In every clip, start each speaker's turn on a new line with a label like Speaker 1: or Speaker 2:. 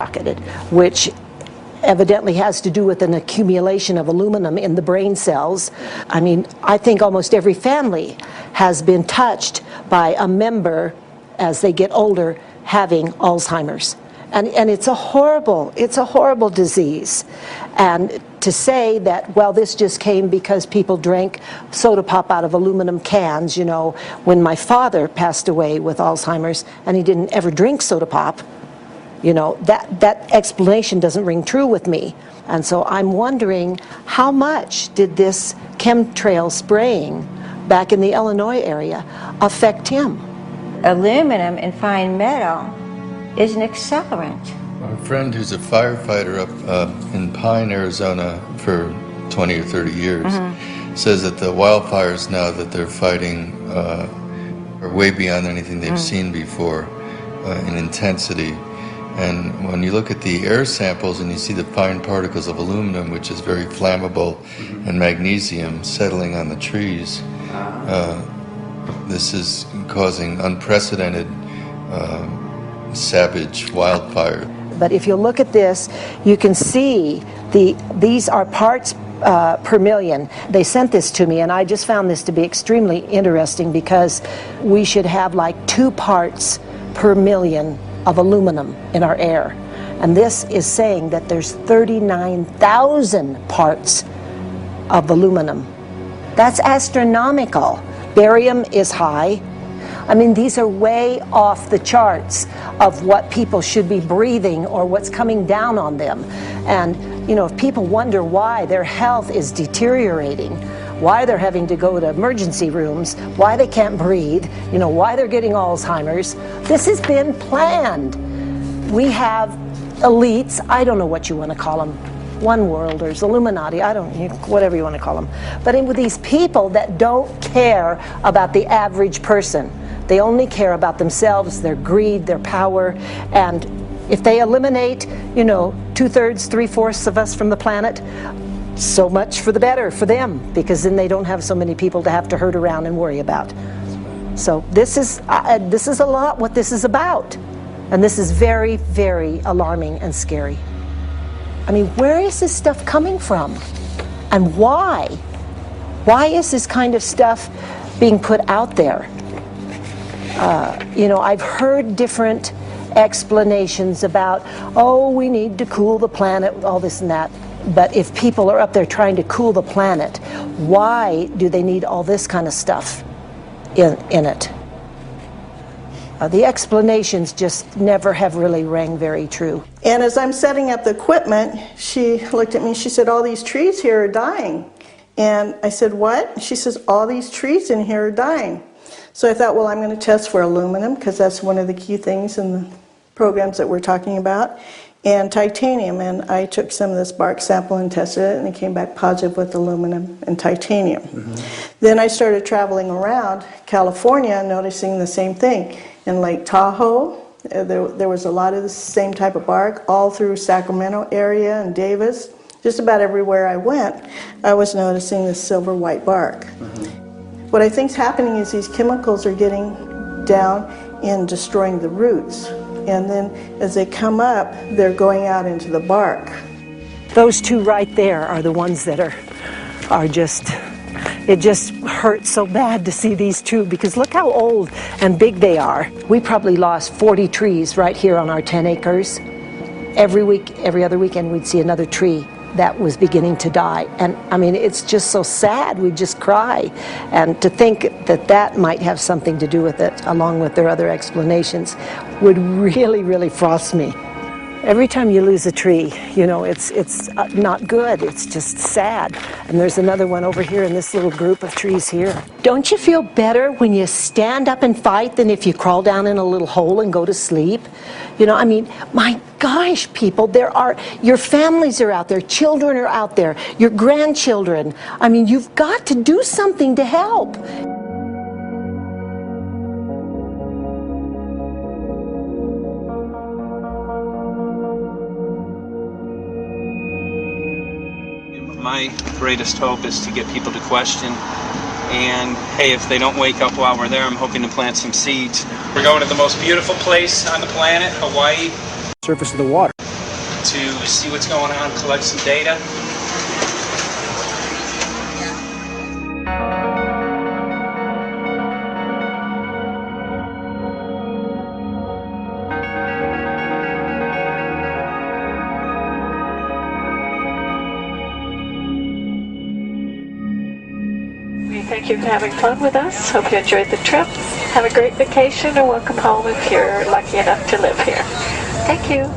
Speaker 1: skyrocketed, which evidently has to do with an accumulation of aluminum in the brain cells. I mean, I think almost every family has been touched by a member as they get older having Alzheimer's. And it's a horrible disease. And to say that, well, this just came because people drank soda pop out of aluminum cans, you know, when my father passed away with Alzheimer's and he didn't ever drink soda pop, you know, that explanation doesn't ring true with me. And so I'm wondering, how much did this chemtrail spraying back in the Illinois area affect him?
Speaker 2: Aluminum and fine metal is an accelerant.
Speaker 3: A friend who's a firefighter up in Pine, Arizona for 20 or 30 years says that the wildfires now that they're fighting are way beyond anything they've seen before in intensity. And when you look at the air samples and you see the fine particles of aluminum, which is very flammable, and magnesium settling on the trees, this is causing unprecedented savage wildfire.
Speaker 1: But if you look at this, you can see these are parts per million. They sent this to me, and I just found this to be extremely interesting because we should have like 2 parts per million of aluminum in our air. And this is saying that there's 39,000 parts of aluminum. That's astronomical. Barium is high. I mean, these are way off the charts of what people should be breathing or what's coming down on them. And, you know, if people wonder why their health is deteriorating, why they're having to go to emergency rooms, why they can't breathe, you know, why they're getting Alzheimer's, this has been planned. We have elites, I don't know what you want to call them, one worlders, Illuminati, I don't, whatever you want to call them. But with these people that don't care about the average person, they only care about themselves, their greed, their power, and if they eliminate, you know, 2/3, 3/4 of us from the planet, so much for the better for them, because then they don't have so many people to have to herd around and worry about. So this is a lot what this is about, and this is very, very alarming and scary. I mean, where is this stuff coming from? And why? Why is this kind of stuff being put out there? You know, I've heard different explanations about, oh, we need to cool the planet, all this and that. But if people are up there trying to cool the planet, why do they need all this kind of stuff in it? The explanations just never have really rang very true.
Speaker 4: And as I'm setting up the equipment, she looked at me, she said, all these trees here are dying. And I said, what? She says, all these trees in here are dying. So I thought, well, I'm going to test for aluminum, because that's one of the key things in the programs that we're talking about, and titanium. And I took some of this bark sample and tested it, and it came back positive with aluminum and titanium. Then I started traveling around California, noticing the same thing. In Lake Tahoe, there was a lot of the same type of bark, all through Sacramento area and Davis. Just about everywhere I went, I was noticing this silver white bark. What I think is happening is these chemicals are getting down and destroying the roots. And then as they come up, they're going out into the bark.
Speaker 1: Those 2 right there are the ones that are just, it just hurts so bad to see these 2, because look how old and big they are. We probably lost 40 trees right here on our 10 acres. Every week, every other weekend, we'd see another tree that was beginning to die. And I mean, it's just so sad, we just cry. And to think that that might have something to do with it, along with their other explanations, would really, really frost me. Every time you lose a tree, you know, it's not good, it's just sad. And there's another one over here in this little group of trees here. Don't you feel better when you stand up and fight than if you crawl down in a little hole and go to sleep? You know, I mean, my gosh, people, your families are out there, children are out there, your grandchildren. I mean, you've got to do something to help.
Speaker 5: My greatest hope is to get people to question, and hey, if they don't wake up while we're there, I'm hoping to plant some seeds. We're going to the most beautiful place on the planet, Hawaii.
Speaker 6: Surface of the water.
Speaker 5: to see what's going on, collect some data.
Speaker 6: We thank you for having fun with us. Hope you enjoyed the trip. Have a great vacation and welcome home if you're lucky enough to live here. Thank you.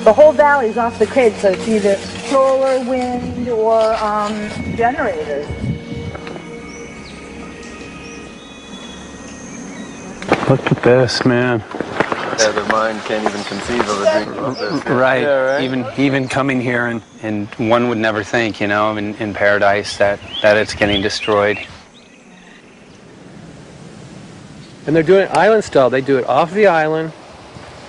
Speaker 7: The whole valley's off the grid, so it's either solar, wind, or generators.
Speaker 8: Look at this, man.
Speaker 9: Yeah, the mind can't even conceive of a dream of this.
Speaker 8: Right.
Speaker 9: Yeah, right.
Speaker 8: Even coming here, and one would never think, you know, in paradise that it's getting destroyed.
Speaker 10: And they're doing it island style. They do it off the island,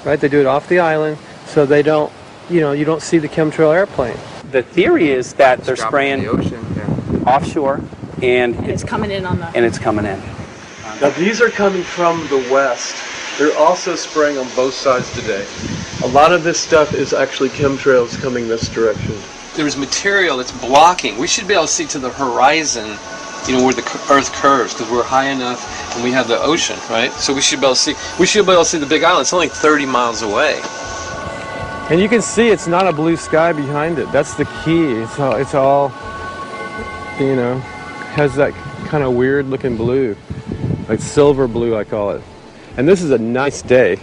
Speaker 10: right? They do it off the island, so they don't, you know, you don't see the chemtrail airplane.
Speaker 11: The theory is that they're spraying
Speaker 9: the ocean, yeah.
Speaker 11: offshore, and
Speaker 6: It's coming in on the...
Speaker 11: and it's coming in.
Speaker 12: Now these are coming from the west. They're also spraying on both sides today. A lot of this stuff is actually chemtrails coming this direction.
Speaker 5: There's material that's blocking. We should be able to see to the horizon, you know, where the Earth curves, because we're high enough and we have the ocean, right? So we should be able to see. We should be able to see the Big Island. It's only 30 miles away.
Speaker 10: And you can see it's not a blue sky behind it. That's the key. It's all, you know, has that kind of weird looking blue, like silver blue, I call it. And this is a nice day.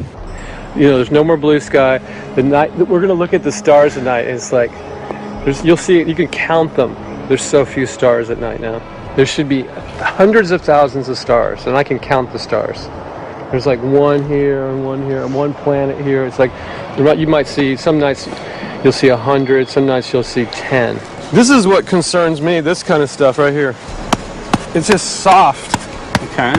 Speaker 10: You know, there's no more blue sky. The night we're gonna look at the stars at night. And it's like, you'll see, you can count them. There's so few stars at night now. There should be hundreds of thousands of stars, and I can count the stars. There's like one here and one planet here. It's like, you might see, some nights you'll see 100, some nights you'll see 10. This is what concerns me, this kind of stuff right here. It's just soft.
Speaker 8: Okay.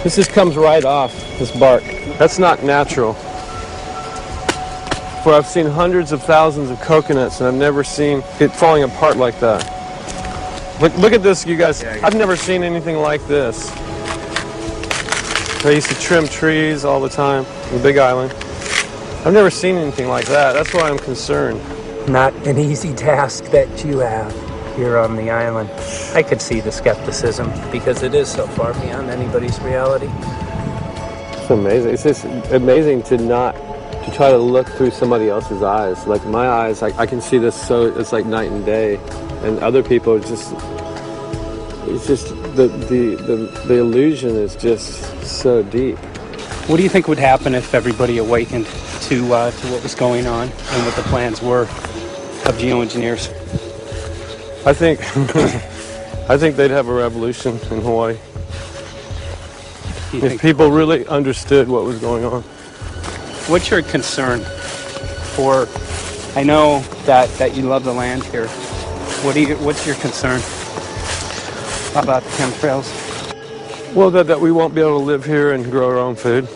Speaker 10: This just comes right off, this bark. That's not natural. Where I've seen hundreds of thousands of coconuts and I've never seen it falling apart like that. Look at this, you guys. I've never seen anything like this. I used to trim trees all the time in the Big Island. I've never seen anything like that. That's why I'm concerned.
Speaker 13: Not an easy task that you have here on the island. I could see the skepticism because it is so far beyond anybody's reality.
Speaker 10: It's amazing. It's just amazing to try to look through somebody else's eyes. Like my eyes, I can see this, so it's like night and day. And other people, it's just the illusion is just so deep.
Speaker 8: What do you think would happen if everybody awakened to what was going on and what the plans were of geoengineers?
Speaker 10: I think they'd have a revolution in Hawaii if people really understood what was going on.
Speaker 8: What's your concern for? I know that you love the land here. What's your concern about the chemtrails?
Speaker 10: Well, that we won't be able to live here and grow our own food,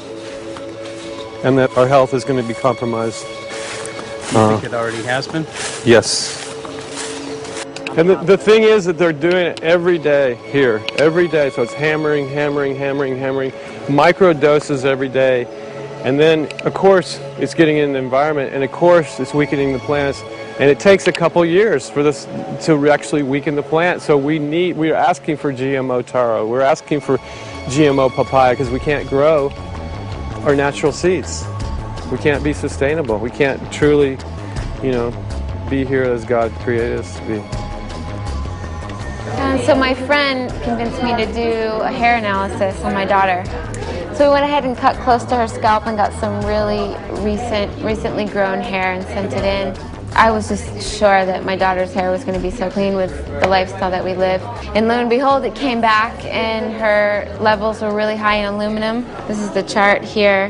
Speaker 10: and that our health is going to be compromised.
Speaker 8: You think it already has been?
Speaker 10: Yes. And the thing is that they're doing it every day here, every day. So it's hammering, micro doses every day. And then, of course, it's getting in the environment, and of course, it's weakening the plants. And it takes a couple years for this to actually weaken the plant. So we are asking for GMO taro. We're asking for GMO papaya because we can't grow our natural seeds. We can't be sustainable. We can't truly, you know, be here as God created us to be.
Speaker 14: So my friend convinced me to do a hair analysis on my daughter. So we went ahead and cut close to her scalp and got some really recently grown hair and sent it in. I was just sure that my daughter's hair was going to be so clean with the lifestyle that we live. And lo and behold, it came back and her levels were really high in aluminum. This is the chart here.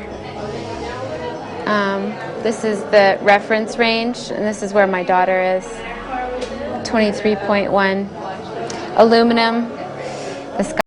Speaker 14: This is the reference range, and this is where my daughter is. 23.1. Aluminum.